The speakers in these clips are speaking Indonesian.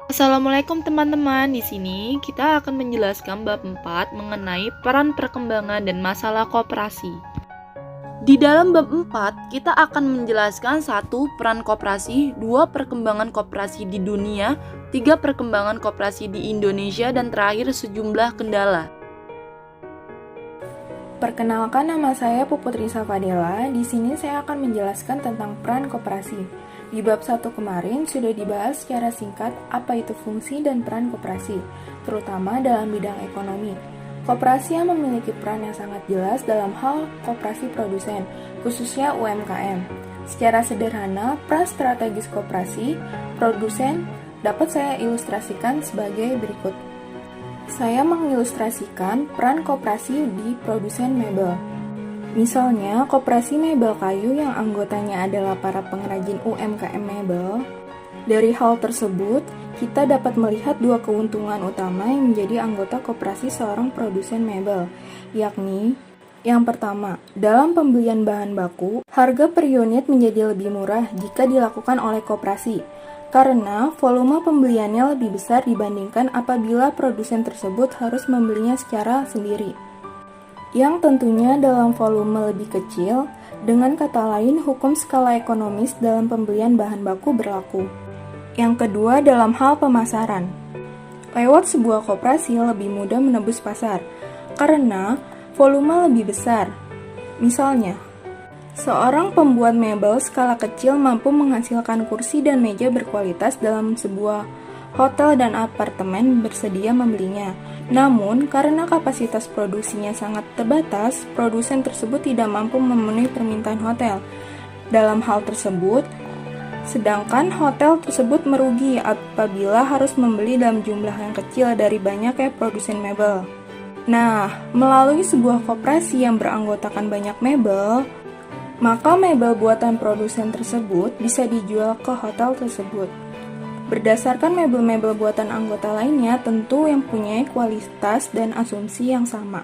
Assalamualaikum teman-teman. Di sini kita akan menjelaskan bab 4 mengenai peran perkembangan dan masalah koperasi. Di dalam bab 4, kita akan menjelaskan 1. Peran koperasi, 2. Perkembangan koperasi di dunia, 3. Perkembangan koperasi di Indonesia, dan terakhir sejumlah kendala. Perkenalkan, nama saya Puput Risa Fadela. Di sini saya akan menjelaskan tentang peran koperasi. Di bab 1 kemarin sudah dibahas secara singkat apa itu fungsi dan peran koperasi, terutama dalam bidang ekonomi. Koperasi yang memiliki peran yang sangat jelas dalam hal koperasi produsen, khususnya UMKM. Secara sederhana, peran strategis koperasi produsen dapat saya ilustrasikan sebagai berikut. Saya mengilustrasikan peran koperasi di produsen mebel. Misalnya, koperasi mebel kayu yang anggotanya adalah para pengrajin UMKM mebel. Dari hal tersebut, kita dapat melihat dua keuntungan utama yang menjadi anggota koperasi seorang produsen mebel, yakni yang pertama, dalam pembelian bahan baku, harga per unit menjadi lebih murah jika dilakukan oleh koperasi, karena volume pembeliannya lebih besar dibandingkan apabila produsen tersebut harus membelinya secara sendiri. Yang tentunya dalam volume lebih kecil, dengan kata lain hukum skala ekonomis dalam pembelian bahan baku berlaku. Yang kedua dalam hal pemasaran. Lewat sebuah koperasi lebih mudah menembus pasar, karena volume lebih besar. Misalnya, seorang pembuat mebel skala kecil mampu menghasilkan kursi dan meja berkualitas dalam sebuah hotel dan apartemen bersedia membelinya. Namun, karena kapasitas produksinya sangat terbatas, produsen tersebut tidak mampu memenuhi permintaan hotel. Dalam hal tersebut, sedangkan hotel tersebut merugi apabila harus membeli dalam jumlah yang kecil dari banyaknya produsen mebel. Nah, melalui sebuah koperasi yang beranggotakan banyak mebel, maka mebel buatan produsen tersebut bisa dijual ke hotel tersebut. Berdasarkan mebel-mebel buatan anggota lainnya tentu yang punya kualitas dan asumsi yang sama.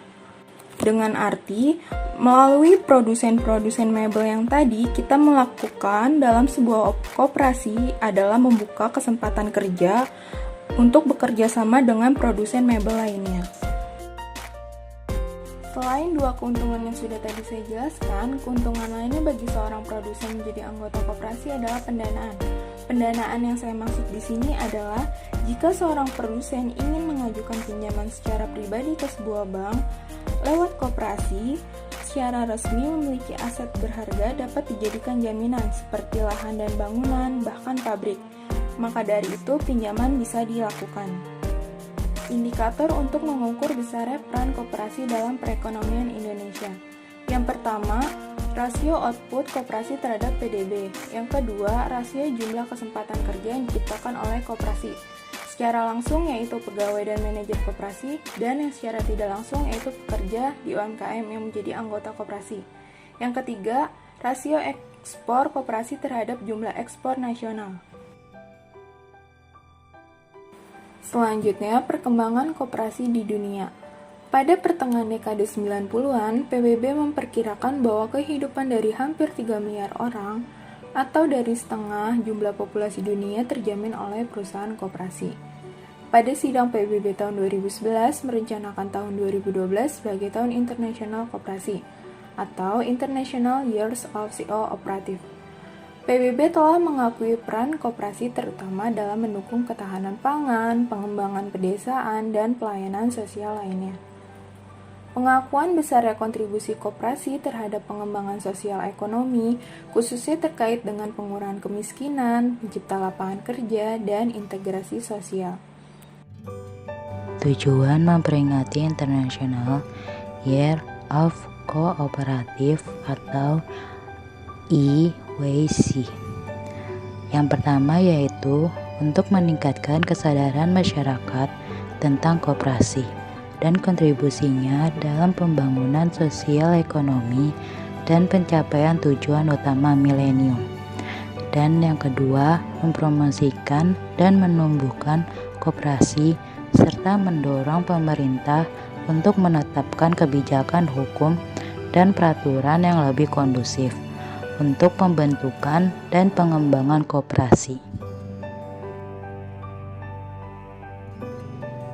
Dengan arti, melalui produsen-produsen mebel yang tadi, kita melakukan dalam sebuah koperasi adalah membuka kesempatan kerja untuk bekerja sama dengan produsen mebel lainnya. Selain dua keuntungan yang sudah tadi saya jelaskan, keuntungan lainnya bagi seorang produsen menjadi anggota koperasi adalah pendanaan. Pendanaan yang saya maksud di sini adalah jika seorang produsen ingin mengajukan pinjaman secara pribadi ke sebuah bank, lewat koperasi, secara resmi memiliki aset berharga dapat dijadikan jaminan seperti lahan dan bangunan, bahkan pabrik. Maka dari itu, pinjaman bisa dilakukan. Indikator untuk mengukur besarnya peran koperasi dalam perekonomian Indonesia. Yang pertama, rasio output koperasi terhadap PDB. Yang kedua, rasio jumlah kesempatan kerja yang diciptakan oleh koperasi. Secara langsung yaitu pegawai dan manajer koperasi, dan yang secara tidak langsung yaitu pekerja di UMKM yang menjadi anggota koperasi. Yang ketiga, rasio ekspor koperasi terhadap jumlah ekspor nasional. Selanjutnya, perkembangan koperasi di dunia. Pada pertengahan dekade 90-an, PBB memperkirakan bahwa kehidupan dari hampir 3 miliar orang atau dari setengah jumlah populasi dunia terjamin oleh perusahaan koperasi. Pada sidang PBB tahun 2011 merencanakan tahun 2012 sebagai tahun internasional koperasi atau International Years of Co-operative. PBB telah mengakui peran koperasi terutama dalam mendukung ketahanan pangan, pengembangan pedesaan, dan pelayanan sosial lainnya. Pengakuan besarnya kontribusi koperasi terhadap pengembangan sosial ekonomi, khususnya terkait dengan pengurangan kemiskinan, pencipta lapangan kerja, dan integrasi sosial. Tujuan memperingati International Year of Cooperative atau IWC. Yang pertama yaitu untuk meningkatkan kesadaran masyarakat tentang koperasi dan kontribusinya dalam pembangunan sosial ekonomi dan pencapaian tujuan utama milenium. Dan yang kedua, mempromosikan dan menumbuhkan koperasi serta mendorong pemerintah untuk menetapkan kebijakan hukum dan peraturan yang lebih kondusif untuk pembentukan dan pengembangan koperasi.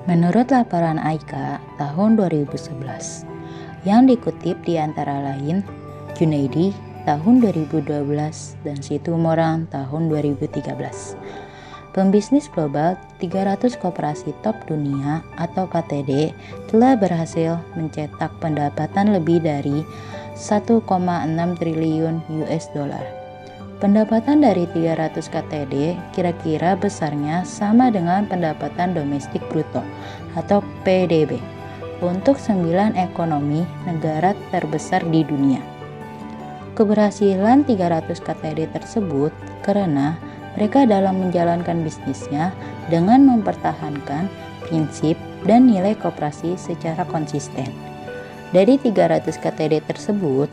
Menurut laporan AIKA tahun 2011, yang dikutip di antara lain Junaidi tahun 2012 dan Situmorang tahun 2013. Pembisnis global 300 koperasi top dunia atau KTD telah berhasil mencetak pendapatan lebih dari 1,6 triliun US dollar. Pendapatan dari 300 KTD kira-kira besarnya sama dengan pendapatan domestik bruto atau PDB untuk 9 ekonomi negara terbesar di dunia. Keberhasilan 300 KTD tersebut karena mereka dalam menjalankan bisnisnya dengan mempertahankan prinsip dan nilai koperasi secara konsisten. Dari 300 KTD tersebut,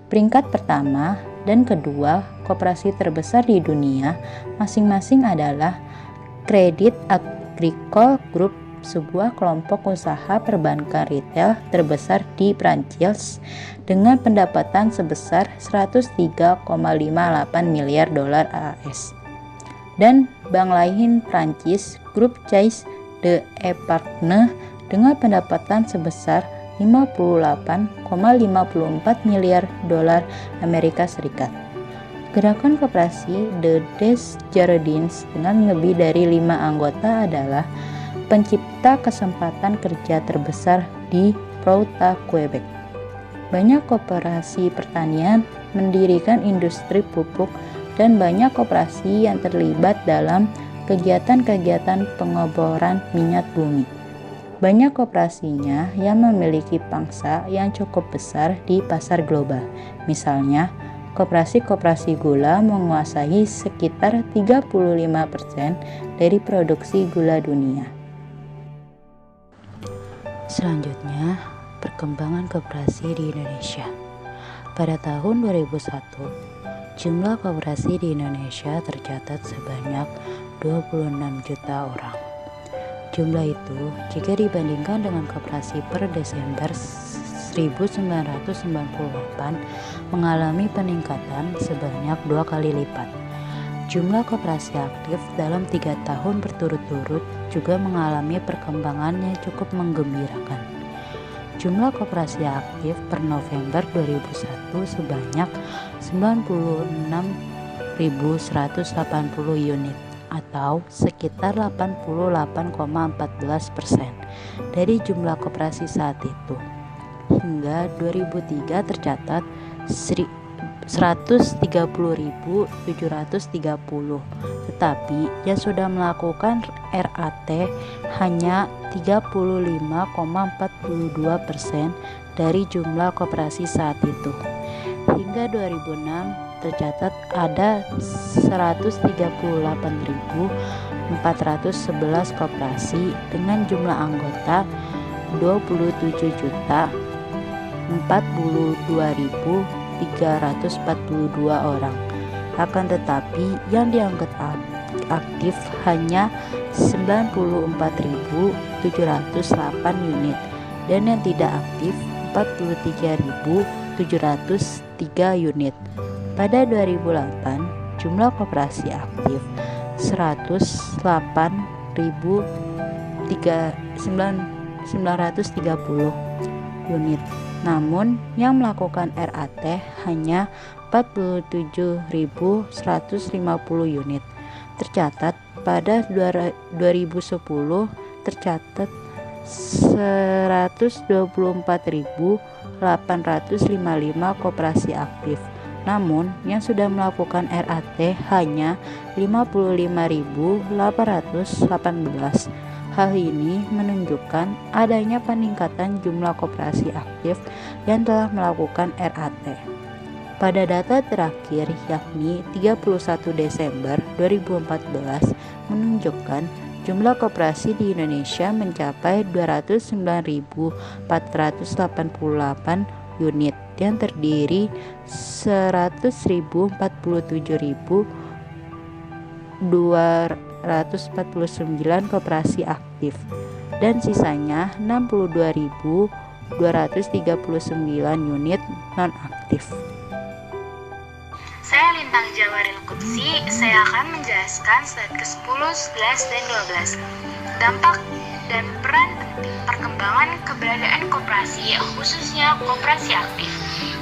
peringkat pertama dan kedua koperasi terbesar di dunia masing-masing adalah Credit Agricole Group, sebuah kelompok usaha perbankan retail terbesar di Prancis dengan pendapatan sebesar 103,58 miliar dolar AS. Dan bank lain Prancis, Grup Caisse d'Epargne dengan pendapatan sebesar 58,54 miliar dolar Amerika Serikat. Gerakan koperasi The Desjardins dengan lebih dari 5 anggota adalah pencipta kesempatan kerja terbesar di Prouta, Quebec. Banyak koperasi pertanian mendirikan industri pupuk dan banyak koperasi yang terlibat dalam kegiatan-kegiatan pengeboran minyak bumi. Banyak koperasinya yang memiliki pangsa yang cukup besar di pasar global. Misalnya, koperasi-koperasi gula menguasai sekitar 35% dari produksi gula dunia. Selanjutnya, perkembangan koperasi di Indonesia. Pada tahun 2001, jumlah koperasi di Indonesia tercatat sebanyak 26 juta orang. Jumlah itu jika dibandingkan dengan koperasi per Desember 1998 mengalami peningkatan sebanyak 2 kali lipat. Jumlah koperasi aktif dalam 3 tahun berturut-turut juga mengalami perkembangan yang cukup menggembirakan. Jumlah koperasi aktif per November 2001 sebanyak 96.180 unit atau sekitar 88,14% dari jumlah koperasi saat itu. Hingga 2003 tercatat 130.730, tetapi yang sudah melakukan RAT hanya 35,42% dari jumlah koperasi saat itu. Hingga 2006 tercatat ada 138.411 koperasi dengan jumlah anggota 27.042.342 orang. Akan tetapi yang dianggap aktif hanya 94.708 unit dan yang tidak aktif 43.703 unit. Pada 2008, jumlah koperasi aktif 108.930 unit. Namun, yang melakukan RAT hanya 47.150 unit. Tercatat pada 2010 tercatat 124.855 koperasi aktif. Namun, yang sudah melakukan RAT hanya 55.818. Hal ini menunjukkan adanya peningkatan jumlah koperasi aktif yang telah melakukan RAT. Pada data terakhir yakni 31 Desember 2014 menunjukkan jumlah koperasi di Indonesia mencapai 209.488 unit yang terdiri 100.047.249 koperasi aktif dan sisanya 62.239 unit non-aktif. Saya Lintang Jawaril Kutsi, saya akan menjelaskan slide ke-10, 11, dan 12. Dampak dan peran penting perkembangan keberadaan koperasi, khususnya koperasi aktif.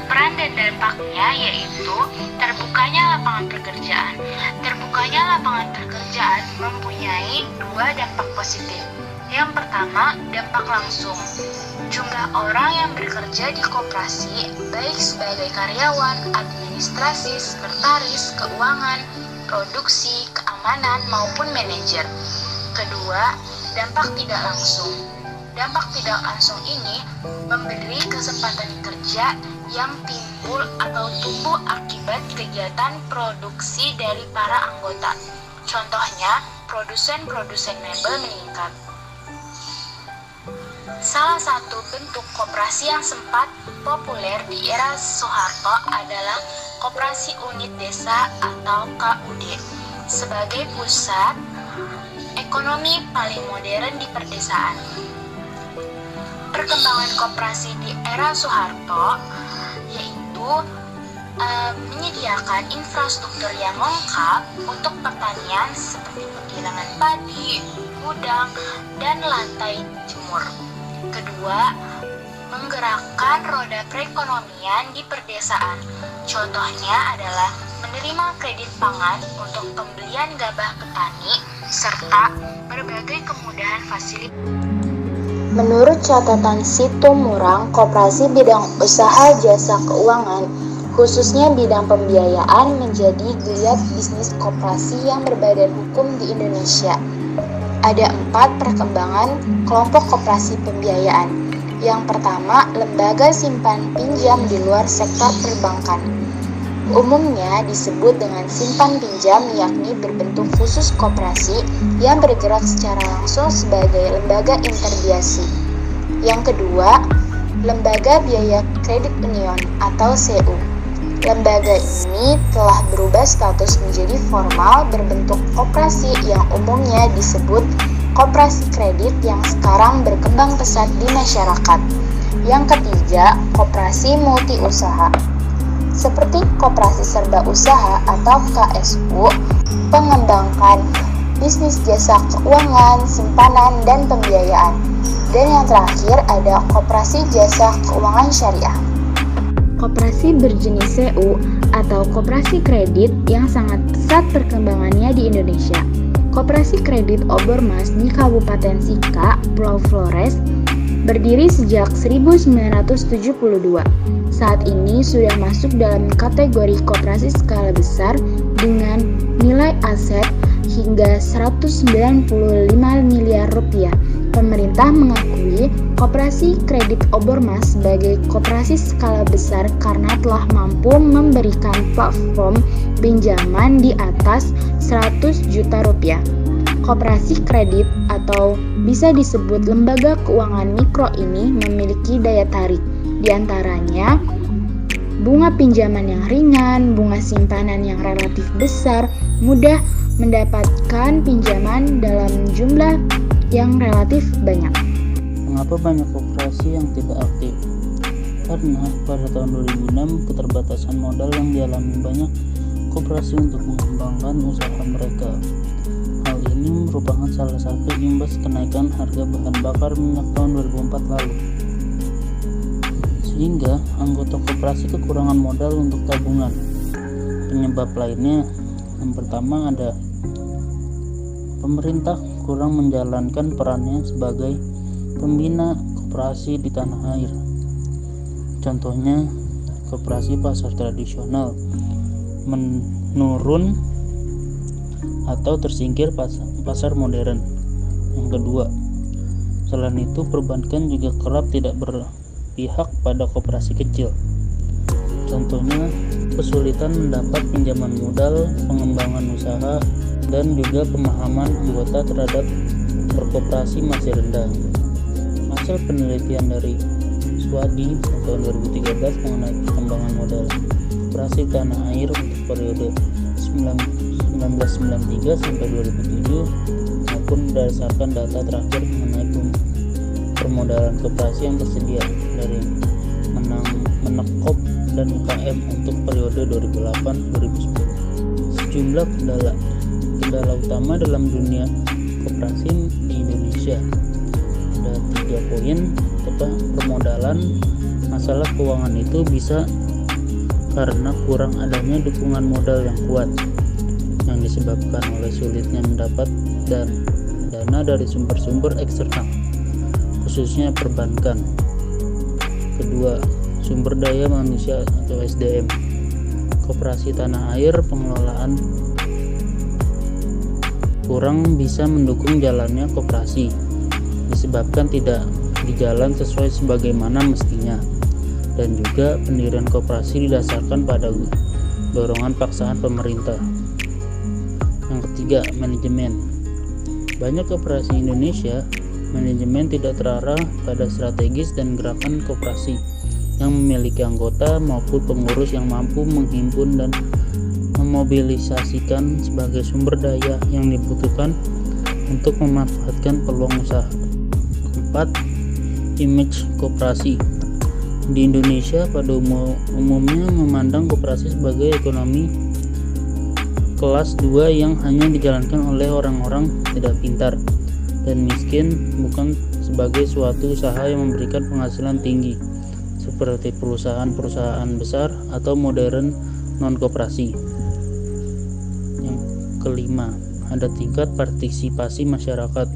Peran dan dampaknya yaitu terbukanya lapangan pekerjaan. Terbukanya lapangan pekerjaan mempunyai dua dampak positif. Yang pertama, dampak langsung. Jumlah orang yang bekerja di koperasi, baik sebagai karyawan, administrasi, sekretaris, keuangan, produksi, keamanan, maupun manajer. Kedua, dampak tidak langsung. Dampak tidak langsung ini memberi kesempatan kerja yang timbul atau tumbuh akibat kegiatan produksi dari para anggota. Contohnya, produsen-produsen mebel meningkat. Salah satu bentuk koperasi yang sempat populer di era Soeharto adalah Koperasi Unit Desa atau KUD sebagai pusat ekonomi paling modern di perdesaan. Perkembangan koperasi di era Soeharto yaitu menyediakan infrastruktur yang lengkap untuk pertanian seperti penggilingan padi, gudang, dan lantai jemur. Kedua, menggerakkan roda perekonomian di perdesaan. Contohnya adalah menerima kredit pangan untuk pembelian gabah petani serta berbagai kemudahan fasilitas. Menurut catatan Situmorang, koperasi bidang usaha jasa keuangan, khususnya bidang pembiayaan, menjadi geliat bisnis koperasi yang berbadan hukum di Indonesia. Ada 4 perkembangan kelompok koperasi pembiayaan. Yang pertama, lembaga simpan pinjam di luar sektor perbankan. Umumnya disebut dengan simpan pinjam, yakni berbentuk khusus koperasi yang bergerak secara langsung sebagai lembaga interbiasi. Yang kedua, lembaga biaya kredit union atau CU. Lembaga ini telah berubah status menjadi formal berbentuk koperasi yang umumnya disebut koperasi kredit yang sekarang berkembang pesat di masyarakat. Yang ketiga, koperasi multi usaha. Seperti koperasi serba usaha atau KSU, mengembangkan bisnis jasa keuangan, simpanan, dan pembiayaan. Dan yang terakhir ada koperasi jasa keuangan syariah. Koperasi berjenis CU atau koperasi kredit yang sangat pesat perkembangannya di Indonesia. Koperasi kredit Obormas di Kabupaten Sika, Pulau Flores, berdiri sejak 1972. Saat ini sudah masuk dalam kategori koperasi skala besar dengan nilai aset hingga 195 miliar rupiah. Pemerintah mengakui koperasi kredit Obormas sebagai koperasi skala besar karena telah mampu memberikan platform pinjaman di atas 100 juta rupiah. Koperasi kredit atau bisa disebut lembaga keuangan mikro ini memiliki daya tarik. Di antaranya, bunga pinjaman yang ringan, bunga simpanan yang relatif besar, mudah mendapatkan pinjaman dalam jumlah yang relatif banyak. Mengapa banyak koperasi yang tidak aktif? Karena pada tahun 2006 keterbatasan modal yang dialami banyak koperasi untuk mengembangkan usaha mereka. Hal ini merupakan salah satu imbas kenaikan harga bahan bakar minyak tahun 2004 lalu. Sehingga anggota koperasi kekurangan modal untuk tabungan. Penyebab lainnya, yang pertama ada pemerintah kurang menjalankan perannya sebagai pembina koperasi di tanah air. Contohnya, koperasi pasar tradisional menurun atau tersingkir pasar modern. Yang kedua, selain itu perbankan juga kerap tidak berpihak pada koperasi kecil. Contohnya, kesulitan mendapat pinjaman modal, pengembangan usaha, dan juga pemahaman anggota terhadap berkoperasi masih rendah. Hasil penelitian dari Swadi tahun 2013 mengenai perkembangan modal koperasi tanah air untuk periode 1993 sampai 2007 maupun berdasarkan data terakhir mengenai permodalan koperasi yang tersedia dari Menekop dan UKM untuk periode 2008-2010. Sejumlah kendala utama dalam dunia koperasi di Indonesia. ada 3 poin. Permodalan. Masalah keuangan itu bisa karena kurang adanya dukungan modal yang kuat yang disebabkan oleh sulitnya mendapat dana dari sumber-sumber eksternal, khususnya perbankan. Kedua, sumber daya manusia atau SDM. Koperasi tanah air pengelolaan kurang bisa mendukung jalannya koperasi, disebabkan tidak dijalan sesuai sebagaimana mestinya, dan juga pendirian koperasi didasarkan pada dorongan paksaan pemerintah. Yang ketiga, manajemen. Banyak koperasi Indonesia, manajemen tidak terarah pada strategis dan gerakan koperasi yang memiliki anggota maupun pengurus yang mampu menghimpun dan memobilisasikan sebagai sumber daya yang dibutuhkan untuk memanfaatkan peluang usaha. Keempat, image koperasi. Di Indonesia pada umumnya memandang koperasi sebagai ekonomi kelas 2 yang hanya dijalankan oleh orang-orang tidak pintar dan miskin, bukan sebagai suatu usaha yang memberikan penghasilan tinggi seperti perusahaan-perusahaan besar atau modern non-koperasi. Yang kelima, ada tingkat partisipasi masyarakat.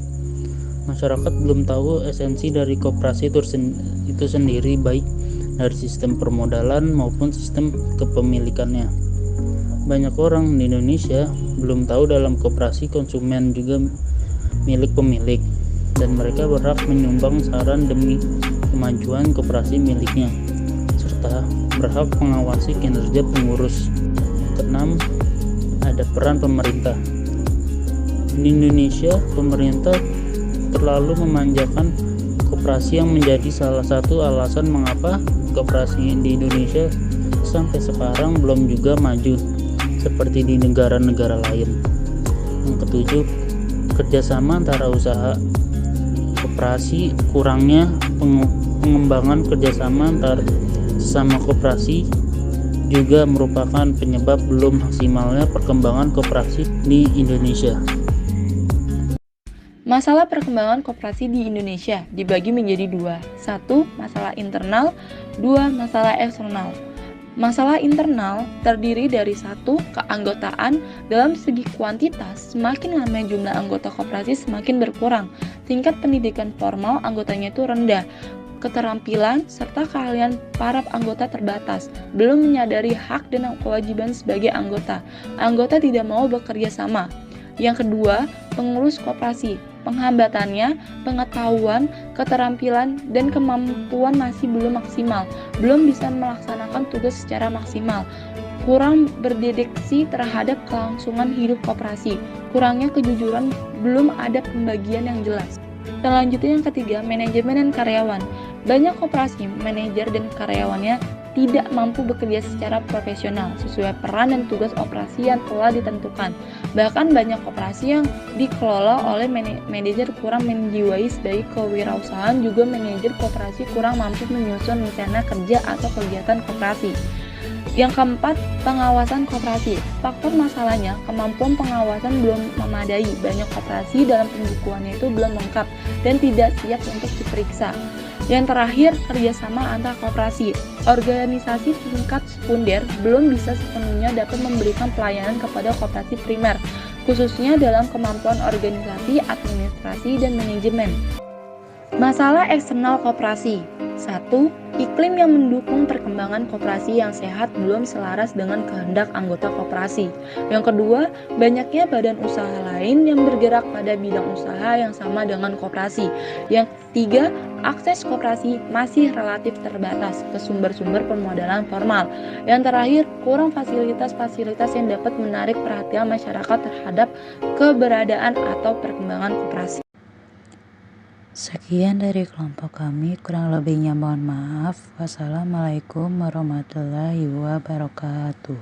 Masyarakat belum tahu esensi dari koperasi itu sendiri, baik dari sistem permodalan maupun sistem kepemilikannya. Banyak orang di Indonesia belum tahu dalam koperasi konsumen juga milik pemilik, dan mereka berhak menyumbang saran demi kemajuan koperasi miliknya, serta berhak mengawasi kinerja pengurus. Keenam, ada peran pemerintah. Di Indonesia, pemerintah terlalu memanjakan koperasi yang menjadi salah satu alasan mengapa koperasi di Indonesia sampai sekarang belum juga maju seperti di negara-negara lain. Yang ketujuh, kerjasama antara usaha koperasi. Kurangnya pengembangan kerjasama antar sesama koperasi juga merupakan penyebab belum maksimalnya perkembangan koperasi di Indonesia. Masalah perkembangan koperasi di Indonesia dibagi menjadi 2. 1. Masalah internal. 2. Masalah eksternal. Masalah internal terdiri dari 1. Keanggotaan. Dalam segi kuantitas, semakin lama jumlah anggota koperasi semakin berkurang. Tingkat pendidikan formal anggotanya itu rendah. Keterampilan serta keahlian para anggota terbatas. Belum menyadari hak dan kewajiban sebagai anggota. Anggota tidak mau bekerja sama. Yang kedua, pengurus koperasi. Penghambatannya, pengetahuan, keterampilan, dan kemampuan masih belum maksimal, belum bisa melaksanakan tugas secara maksimal, kurang berdedikasi terhadap kelangsungan hidup koperasi, kurangnya kejujuran, belum ada pembagian yang jelas. Selanjutnya yang ketiga, manajemen dan karyawan. Banyak koperasi, manajer dan karyawannya tidak mampu bekerja secara profesional sesuai peran dan tugas operasi yang telah ditentukan. Bahkan banyak koperasi yang dikelola oleh manajer kurang menjiwai sebagai kewirausahaan, juga manajer koperasi kurang mampu menyusun rencana kerja atau kegiatan koperasi. Yang keempat, pengawasan koperasi. Faktor masalahnya, kemampuan pengawasan belum memadai. Banyak koperasi dalam pembukuannya itu belum lengkap dan tidak siap untuk diperiksa. Yang terakhir, kerjasama antar koperasi. Organisasi tingkat sekunder belum bisa sepenuhnya dapat memberikan pelayanan kepada koperasi primer, khususnya dalam kemampuan organisasi, administrasi, dan manajemen. Masalah eksternal koperasi. 1. Iklim yang mendukung perkembangan koperasi yang sehat belum selaras dengan kehendak anggota koperasi. Yang kedua, banyaknya badan usaha lain yang bergerak pada bidang usaha yang sama dengan koperasi. Yang ketiga, akses koperasi masih relatif terbatas ke sumber-sumber permodalan formal. Yang terakhir, kurang fasilitas-fasilitas yang dapat menarik perhatian masyarakat terhadap keberadaan atau perkembangan koperasi. Sekian dari kelompok kami, kurang lebihnya mohon maaf. Wassalamualaikum warahmatullahi wabarakatuh.